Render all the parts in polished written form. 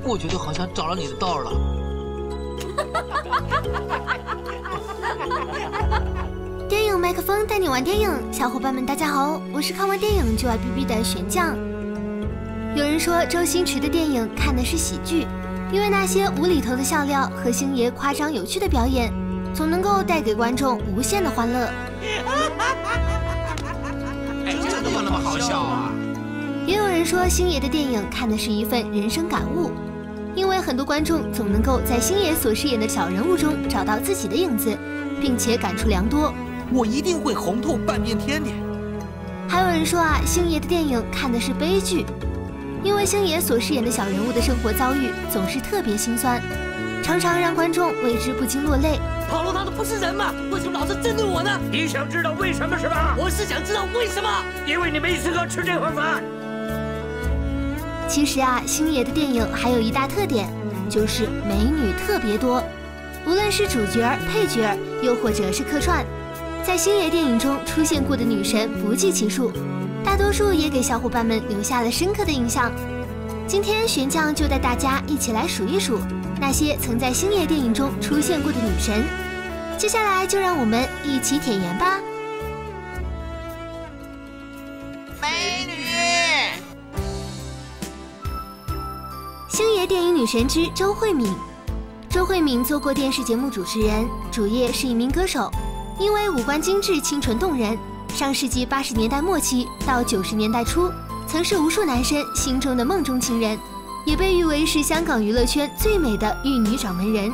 我觉得好像找了你的道了。电影麦克风带你玩电影，小伙伴们大家好，我是看完电影就爱哔哔的玄酱。有人说周星驰的电影看的是喜剧，因为那些无厘头的笑料和星爷夸张有趣的表演，总能够带给观众无限的欢乐。哎，真的有那么好笑啊？也有人说星爷的电影看的是一份人生感悟，因为很多观众总能够在星爷所饰演的小人物中找到自己的影子，并且感触良多。我一定会红透半边天的。还有人说啊，星爷的电影看的是悲剧，因为星爷所饰演的小人物的生活遭遇总是特别心酸，常常让观众为之不禁落泪。跑路他的不是人吗？为什么老是针对我呢？你想知道为什么是吧？我是想知道为什么，因为你没资格吃这盒饭。其实啊，星爷的电影还有一大特点，就是美女特别多，无论是主角、配角，又或者是客串，在星爷电影中出现过的女神不计其数，大多数也给小伙伴们留下了深刻的印象。今天玄酱就带大家一起来数一数那些曾在星爷电影中出现过的女神。接下来就让我们一起舔颜吧。美女。星爷电影女神之周慧敏。周慧敏做过电视节目主持人，主业是一名歌手，因为五官精致、清纯动人，上世纪80年代末期到90年代初，曾是无数男生心中的梦中情人，也被誉为是香港娱乐圈最美的玉女掌门人。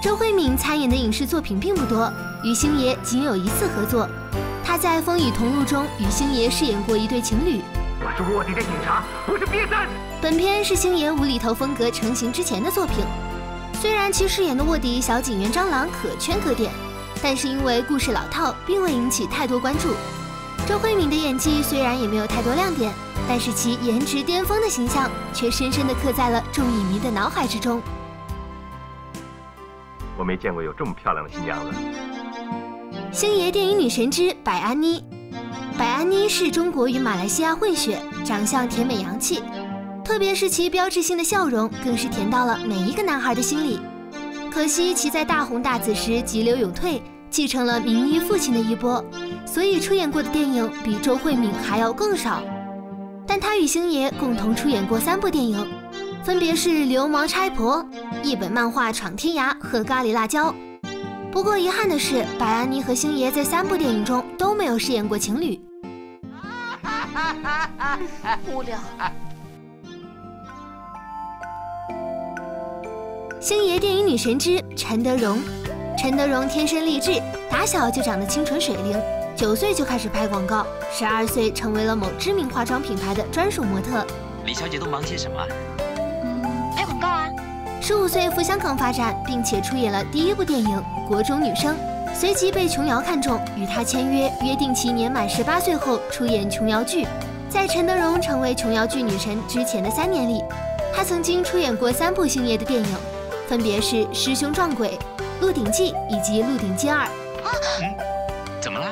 周慧敏参演的影视作品并不多，与星爷仅有一次合作。她在《风雨同路》中与星爷饰演过一对情侣。我是卧底的警察，不是瘪三。本片是星爷无厘头风格成型之前的作品，虽然其饰演的卧底小警员张朗可圈可点，但是因为故事老套，并未引起太多关注。周慧敏的演技虽然也没有太多亮点，但是其颜值巅峰的形象却深深地刻在了众影迷的脑海之中。我没见过有这么漂亮的新娘子。星爷电影女神之白安妮。白安妮是中国与马来西亚混血，长相甜美洋气，特别是其标志性的笑容，更是甜到了每一个男孩的心里。可惜其在大红大紫时急流勇退，继承了名医父亲的衣钵，所以出演过的电影比周慧敏还要更少。但她与星爷共同出演过3部电影，分别是《流氓差婆》、一本漫画《闯天涯》和《咖喱辣椒》。不过遗憾的是，白安妮和星爷在3部电影中都没有饰演过情侣。无聊。星爷电影女神之陈德容。陈德容天生丽质，打小就长得清纯水灵，9岁就开始拍广告，12岁成为了某知名化妆品牌的专属模特。李小姐都忙些什么？拍广告啊。15岁赴香港发展，并且出演了第1部电影《国中女生》，随即被琼瑶看中，与她签约，约定其年满18岁后出演琼瑶剧。在陈德容成为琼瑶剧女神之前的3年里，她曾经出演过3部星爷的电影，分别是《师兄撞鬼》、《鹿鼎记》以及《鹿鼎记2》。怎么啦？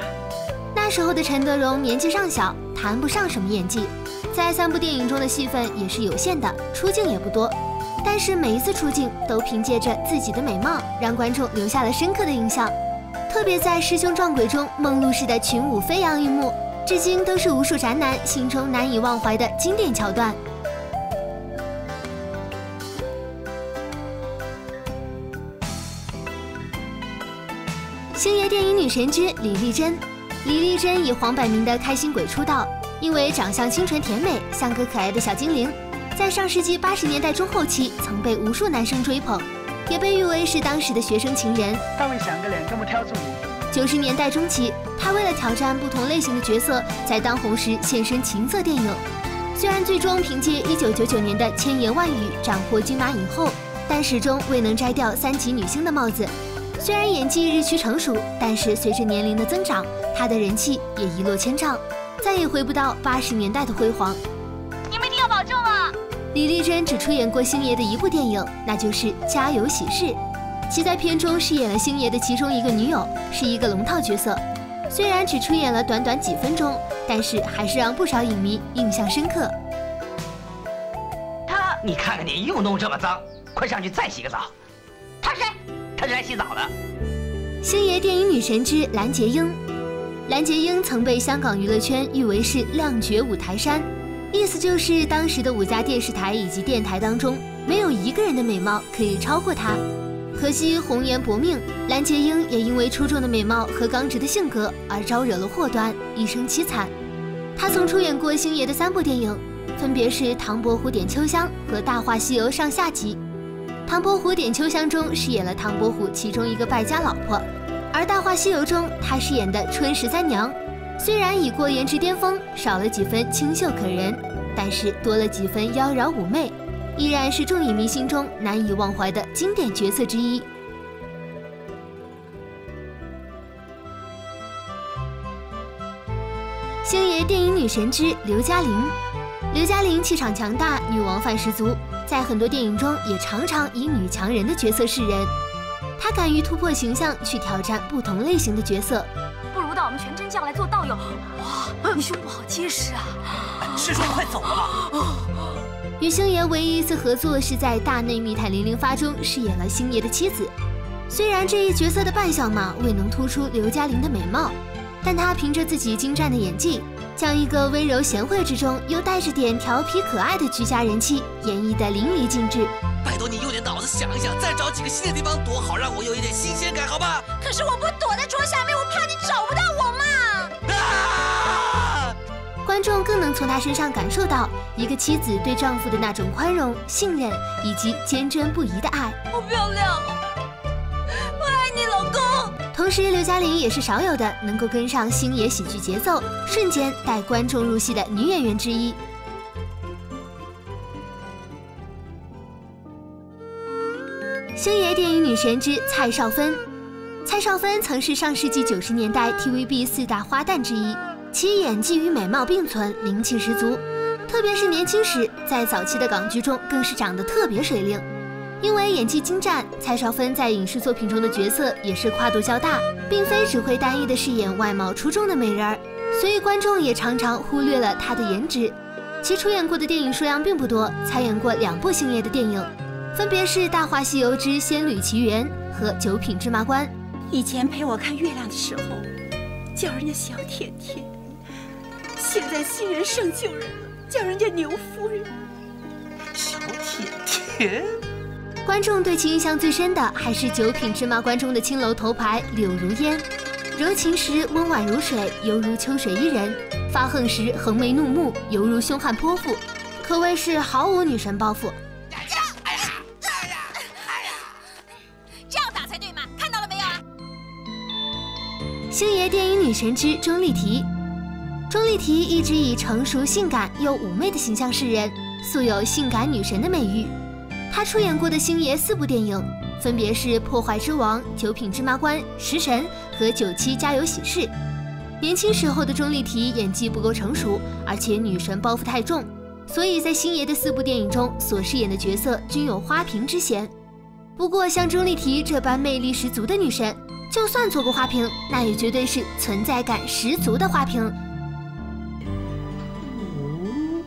那时候的陈德容年纪尚小，谈不上什么演技，在3部电影中的戏份也是有限的，出镜也不多。但是每一次出镜都凭借着自己的美貌，让观众留下了深刻的印象。特别在《师兄撞鬼》中梦露式的群舞飞扬一幕，至今都是无数宅男心中难以忘怀的经典桥段。星爷电影女神之李丽珍。李丽珍以黄百鸣的开心鬼出道，因为长相清纯甜美，像个可爱的小精灵，在上世纪80年代中后期曾被无数男生追捧，也被誉为是当时的学生情人。他们想个脸这么挑住你。 90年代中期，她为了挑战不同类型的角色，在当红时现身情色电影。虽然最终凭借1999年的《千言万语》斩获金马影后，但始终未能摘掉3级女星的帽子。虽然演技日趋成熟，但是随着年龄的增长，她的人气也一落千丈，再也回不到80年代的辉煌。你们一定要保重啊！李丽珍只出演过星爷的1部电影，那就是《家有喜事》。其在片中饰演了星爷的其中一个女友，是一个龙套角色。虽然只出演了短短几分钟，但是还是让不少影迷印象深刻。你看看你又弄这么脏，快上去再洗个澡。他谁？他是来洗澡的。星爷电影女神之蓝洁瑛。蓝洁瑛曾被香港娱乐圈誉为是亮绝五台山，意思就是当时的5家电视台以及电台当中，没有一个人的美貌可以超过她。可惜红颜薄命，蓝洁瑛也因为出众的美貌和刚直的性格而招惹了祸端，一生凄惨。她曾出演过星爷的3部电影，分别是《唐伯虎点秋香》和《大话西游》上下集。《唐伯虎点秋香》中饰演了唐伯虎其中一个败家老婆，而《大话西游》中她饰演的春13娘，虽然已过颜值巅峰，少了几分清秀可人，但是多了几分妖娆妩媚，依然是众影迷心中难以忘怀的经典角色之一。星爷电影女神之刘嘉玲。刘嘉玲气场强大，女王范十足，在很多电影中也常常以女强人的角色示人。她敢于突破形象，去挑战不同类型的角色。不如到我们全真教来做道友。哇，你胸部好结实啊！师叔快走了吧。与星爷唯一一次合作是在《大内密探零零发》中饰演了星爷的妻子。虽然这一角色的扮相嘛未能突出刘嘉玲的美貌，但她凭着自己精湛的演技，将一个温柔贤惠之中又带着点调皮可爱的居家人妻演绎得淋漓尽致。拜托你用点脑子想一想，再找几个新的地方躲好，让我有一点新鲜感，好吧？可是我不躲在桌下面，我怕你找不到我嘛。啊！观众更能从她身上感受到一个妻子对丈夫的那种宽容、信任以及坚贞不移的爱。好漂亮哦！我爱你，老公。同时，刘嘉玲也是少有的能够跟上星爷喜剧节奏，瞬间带观众入戏的女演员之一。星爷电影女神之蔡少芬。蔡少芬曾是上世纪90年代 TVB 4大花旦之一，其演技与美貌并存，灵气十足。特别是年轻时，在早期的港剧中更是长得特别水灵。因为演技精湛，蔡少芬在影视作品中的角色也是跨度较大，并非只会单一的饰演外貌出众的美人儿，所以观众也常常忽略了她的颜值。其出演过的电影数量并不多，参演过2部星爷的电影，分别是《大话西游之仙履奇缘》和《九品芝麻官》。以前陪我看月亮的时候，叫人家小甜甜，现在新人胜旧人了，叫人家牛夫人。小甜甜。观众对其印象最深的还是《九品芝麻官》中的青楼头牌柳如烟，柔情时温婉如水，犹如秋水伊人；发横时横眉怒目，犹如凶悍泼妇，可谓是毫无女神包袱。这样打才对嘛！看到了没有啊？星爷电影女神之钟丽缇。钟丽缇一直以成熟、性感又妩媚的形象示人，素有性感女神的美誉。她出演过的星爷4部电影，分别是《破坏之王》、《九品芝麻官》、《食神》和《九七家有喜事》。年轻时候的钟丽缇演技不够成熟，而且女神包袱太重，所以在星爷的4部电影中所饰演的角色均有花瓶之嫌。不过像钟丽缇这般魅力十足的女神，就算做过花瓶，那也绝对是存在感十足的花瓶。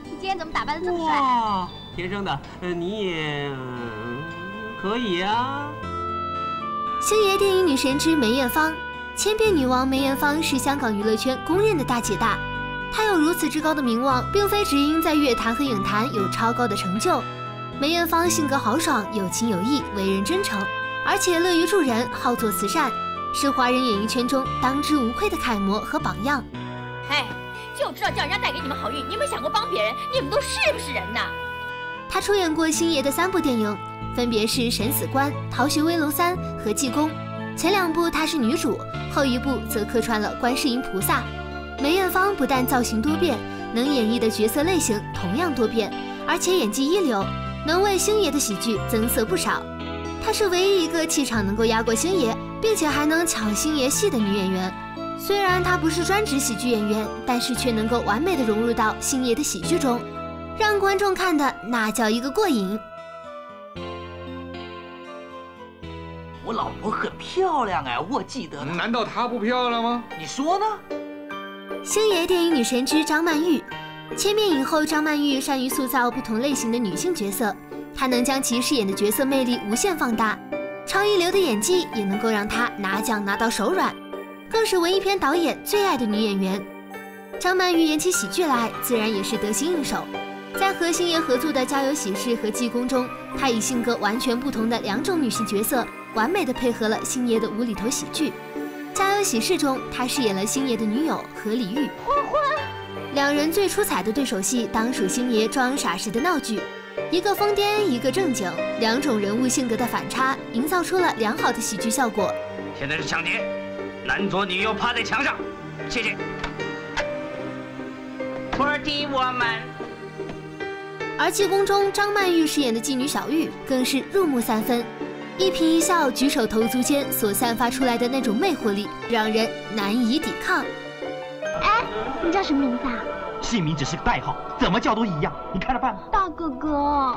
你今天怎么打扮得这么帅？哇，天生的，你也可以啊。星爷电影女神之梅艳芳。千变女王梅艳芳是香港娱乐圈公认的大姐大，她有如此之高的名望，并非只因在乐坛和影坛有超高的成就。梅艳芳性格豪爽，有情有义，为人真诚，而且乐于助人，好做慈善，是华人演艺圈中当之无愧的楷模和榜样。哎，就知道叫人家带给你们好运，你有没有想过帮别人？你们都是不是人呐？她出演过星爷的3部电影，分别是《审死官》、《逃学威龙3》和《济公》。前2部她是女主，后1部则客串了观世音菩萨。梅艳芳不但造型多变，能演绎的角色类型同样多变，而且演技一流，能为星爷的喜剧增色不少。她是唯一一个气场能够压过星爷，并且还能抢星爷戏的女演员。虽然她不是专职喜剧演员，但是却能够完美的融入到星爷的喜剧中，让观众看的那叫一个过瘾。我老婆很漂亮哎，我记得。难道她不漂亮吗？你说呢？星爷电影女神之张曼玉，千面影后张曼玉善于塑造不同类型的女性角色，她能将其饰演的角色魅力无限放大，超一流的演技也能够让她拿奖拿到手软，更是文艺片导演最爱的女演员。张曼玉演起喜剧来自然也是得心应手，在和星爷合作的《家有喜事》和《济公》中，她以性格完全不同的2种女性角色，完美的配合了星爷的无厘头喜剧。《家有喜事》中，她饰演了星爷的女友何李玉。2人最出彩的对手戏，当属星爷装傻时的闹剧，一个疯癫，一个正经，2种人物性格的反差，营造出了良好的喜剧效果。现在是抢劫，男左女右趴在墙上，谢谢。托替我们。而《济公》中，张曼玉饰演的妓女小玉更是入木3分，一颦一笑、举手投足间所散发出来的那种魅惑力，让人难以抵抗。哎，你叫什么名字啊？姓名只是个代号，怎么叫都一样，你看着办吧。大哥哥。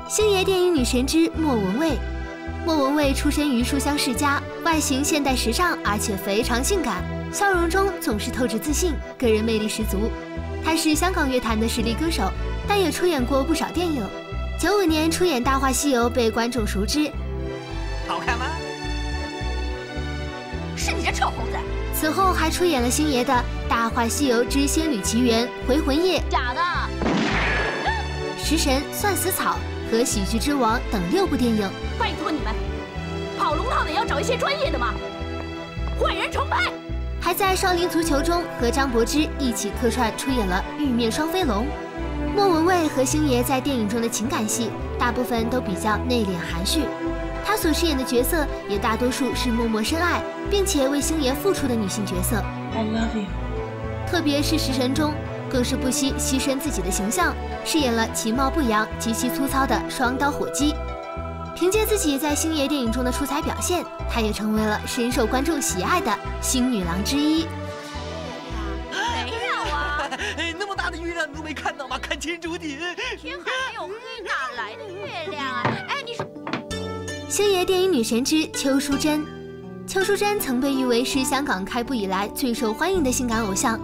星爷电影女神之莫文蔚。莫文蔚出身于书香世家，外形现代时尚，而且非常性感，笑容中总是透着自信，个人魅力十足。她是香港乐坛的实力歌手，但也出演过不少电影。95年出演《大话西游》被观众熟知。好看吗？是你这臭猴子！此后还出演了星爷的《大话西游之仙履奇缘》《回魂夜》假的，《食神》《算死草》和《喜剧之王》等6部电影。拜托你们，跑龙套的也要找一些专业的嘛！换人重拍。还在《少林足球》中和张柏芝一起客串出演了《玉面双飞龙》。莫文蔚和星爷在电影中的情感戏大部分都比较内敛含蓄，她所饰演的角色也大多数是默默深爱并且为星爷付出的女性角色。I love you。特别是《食神》中，更是不惜牺牲自己的形象，饰演了其貌不扬、极其粗糙的双刀火鸡。凭借自己在星爷电影中的出彩表现，她也成为了深受观众喜爱的星女郎之一。没有啊！那么大的月亮你都没看到吗？看清楚点！天还没有黑，哪来的月亮啊？哎，你说。星爷电影女神之邱淑贞。邱淑贞曾被誉为是香港开埠以来最受欢迎的性感偶像，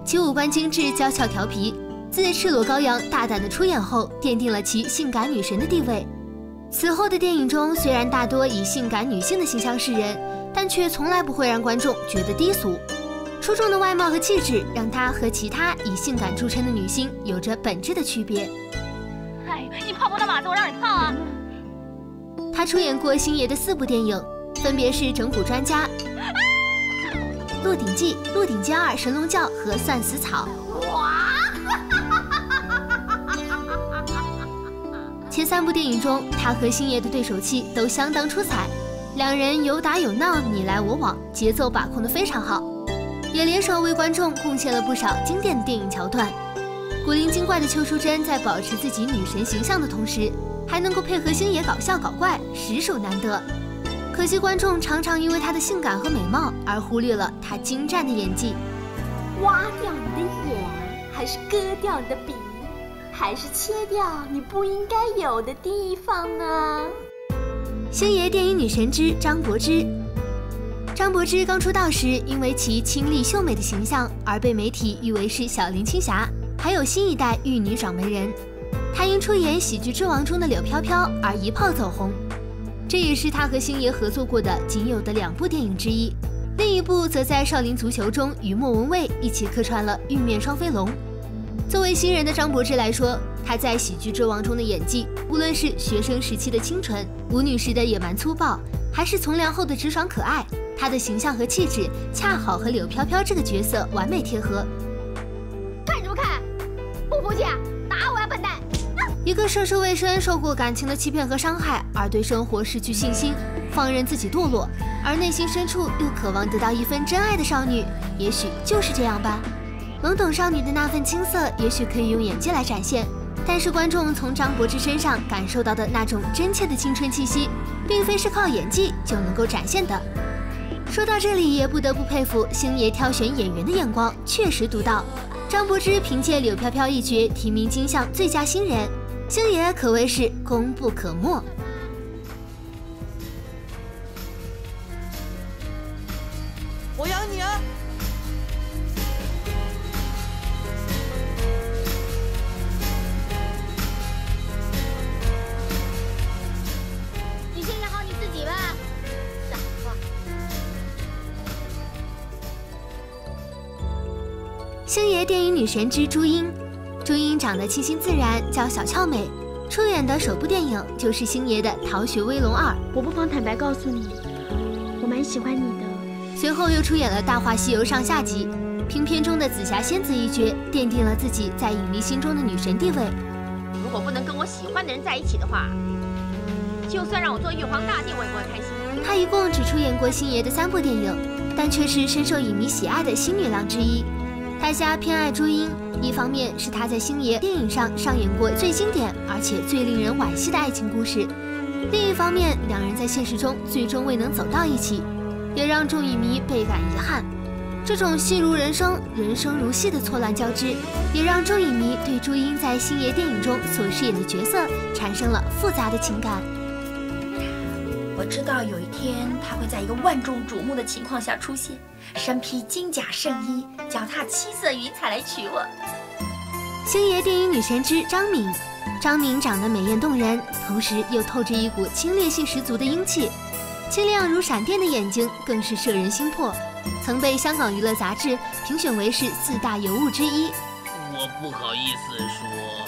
其五官精致、娇俏调皮，自赤裸羔羊大胆的出演后，奠定了其性感女神的地位。此后的电影中，虽然大多以性感女性的形象示人，但却从来不会让观众觉得低俗。出众的外貌和气质，让她和其他以性感著称的女星有着本质的区别。哎，你泡不到马子，我让你泡啊！她出演过星爷的4部电影，分别是《整蛊专家》、《鹿鼎记》、《鹿鼎记2》、《神龙教》和《算死草》。哇！前3部电影中，他和星爷的对手戏都相当出彩，2人有打有闹，你来我往，节奏把控得非常好，也联手为观众贡献了不少经典的电影桥段。古灵精怪的邱淑贞在保持自己女神形象的同时，还能够配合星爷搞笑搞怪，实属难得。可惜观众常常因为她的性感和美貌而忽略了她精湛的演技。挖掉你的眼，还是割掉你的鼻？还是切掉你不应该有的地方呢？星爷电影女神之张柏芝。张柏芝刚出道时，因为其清丽秀美的形象而被媒体誉为是小林青霞，还有新一代玉女掌门人。她因出演《喜剧之王》中的柳飘飘而一炮走红，这也是她和星爷合作过的仅有的2部电影之一。另一部则在《少林足球》中与莫文蔚一起客串了《玉面双飞龙》。作为新人的张柏芝来说，她在《喜剧之王》中的演技，无论是学生时期的清纯、舞女时的野蛮粗暴，还是从良后的直爽可爱，她的形象和气质恰好和柳飘飘这个角色完美贴合。看什么看？不服气啊？打我呀，笨蛋！一个涉世未深、受过感情的欺骗和伤害，而对生活失去信心，放任自己堕落，而内心深处又渴望得到一份真爱的少女，也许就是这样吧。懵懂少女的那份青涩，也许可以用演技来展现，但是观众从张柏芝身上感受到的那种真切的青春气息，并非是靠演技就能够展现的。说到这里，也不得不佩服星爷挑选演员的眼光确实独到。张柏芝凭借柳飘飘一角提名金像最佳新人，星爷可谓是功不可没。星爷电影女神之朱茵。朱茵长得清新自然，叫小俏美，出演的首部电影就是星爷的《逃学威龙2》。我不妨坦白告诉你，我蛮喜欢你的。随后又出演了《大话西游》上下集，凭片中的紫霞仙子一角，奠定了自己在影迷心中的女神地位。如果不能跟我喜欢的人在一起的话，就算让我做玉皇大帝，我也不会开心。她一共只出演过星爷的3部电影，但却是深受影迷喜爱的新女郎之一。大家偏爱朱茵，一方面是她在星爷电影上上演过最经典而且最令人惋惜的爱情故事，另一方面两人在现实中最终未能走到一起，也让众影迷倍感遗憾。这种戏如人生，人生如戏的错乱交织，也让众影迷对朱茵在星爷电影中所饰演的角色产生了复杂的情感。我知道有一天他会在一个万众瞩目的情况下出现，身披金甲圣衣，脚踏七色云彩来娶我。星爷电影女神之张敏。张敏长得美艳动人，同时又透着一股侵略性十足的英气，清亮如闪电的眼睛更是摄人心魄，曾被香港娱乐杂志评选为是4大尤物之一。我不好意思说。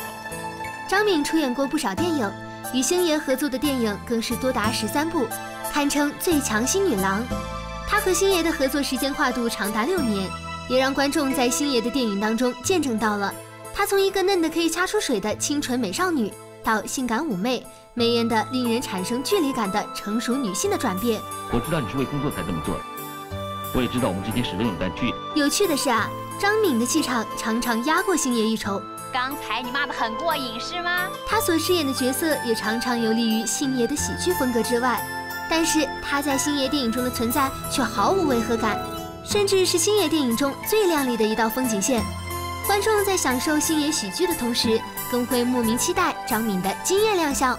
张敏出演过不少电影，与星爷合作的电影更是多达13部，堪称最强新女郎。她和星爷的合作时间跨度长达6年，也让观众在星爷的电影当中见证到了她从一个嫩得可以掐出水的清纯美少女，到性感妩媚、媚艳的令人产生距离感的成熟女性的转变。我知道你是为工作才这么做的，我也知道我们之间始终有段距离。有趣的是啊，张敏的气场常常压过星爷一筹。刚才你骂得很过瘾是吗？她所饰演的角色也常常游离于星爷的喜剧风格之外，但是她在星爷电影中的存在却毫无违和感，甚至是星爷电影中最亮丽的一道风景线。观众在享受星爷喜剧的同时，更会莫名期待张敏的惊艳亮相。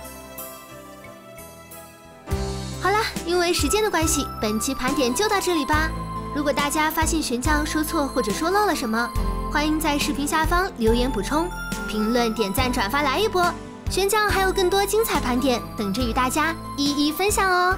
好啦，因为时间的关系，本期盘点就到这里吧。如果大家发现玄奘说错或者说漏了什么，欢迎在视频下方留言补充，评论、点赞、转发来一波。玄奘还有更多精彩盘点等着与大家一一分享哦。